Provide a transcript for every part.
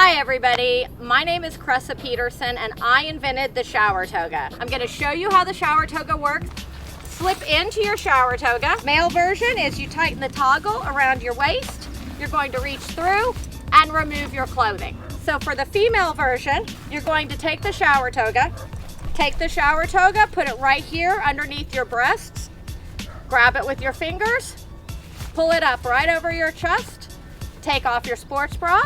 Hi everybody, my name is Kressa Peterson and I invented the shower toga. I'm going to show you how the shower toga works. Slip into your shower toga. Male version is you tighten the toggle around your waist. You're going to reach through and remove your clothing. So for the female version, you're going to take the shower toga, put it right here underneath your breasts, grab it with your fingers, pull it up right over your chest, take off your sports bra.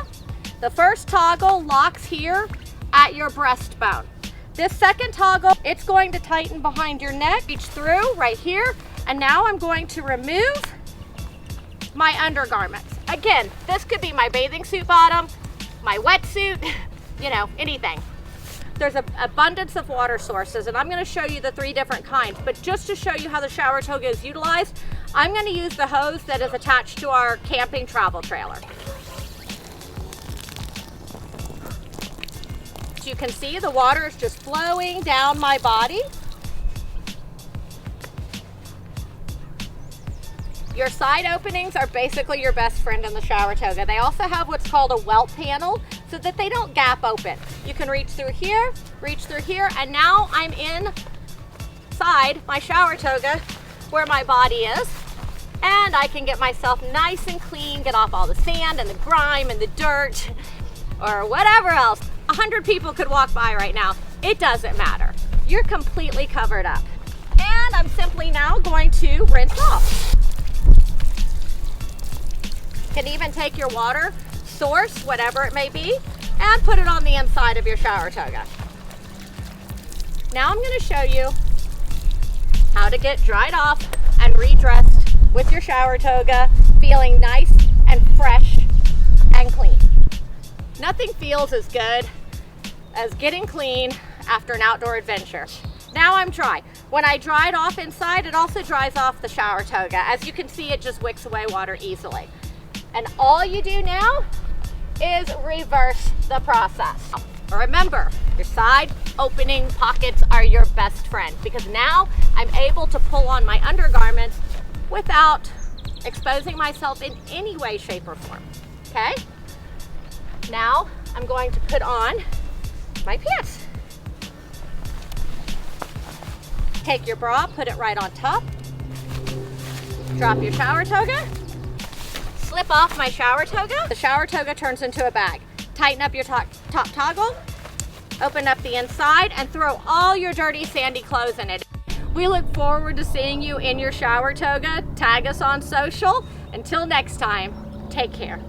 The first toggle locks here at your breastbone. This second toggle, it's going to tighten behind your neck, reach through right here, and now I'm going to remove my undergarments. Again, this could be my bathing suit bottom, my wetsuit, you know, anything. There's an abundance of water sources, and I'm going to show you the 3 different kinds, but just to show you how the shower toga is utilized, I'm going to use the hose that is attached to our camping travel trailer. As you can see, the water is just flowing down my body. Your side openings are basically your best friend in the shower toga. They also have what's called a welt panel so that they don't gap open. You can reach through here, and now I'm inside my shower toga where my body is, and I can get myself nice and clean, get off all the sand and the grime and the dirt or whatever else. 100 people could walk by right now. It doesn't matter. You're completely covered up. And I'm simply now going to rinse off. You can even take your water source, whatever it may be, and put it on the inside of your shower toga. Now I'm going to show you how to get dried off and redressed with your shower toga, feeling nice and fresh and clean. Nothing feels as good as getting clean after an outdoor adventure. Now I'm dry. When I dry it off inside, it also dries off the shower toga. As you can see, it just wicks away water easily. And all you do now is reverse the process. Remember, your side opening pockets are your best friend, because now I'm able to pull on my undergarments without exposing myself in any way, shape, or form. Okay? Now I'm going to put on my pants. Take your bra, put it right on top. Drop your shower toga. Slip off my shower toga. The shower toga turns into a bag. Tighten up your top toggle. Open up the inside and throw all your dirty, sandy clothes in it. We look forward to seeing you in your shower toga. Tag us on social. Until next time, take care.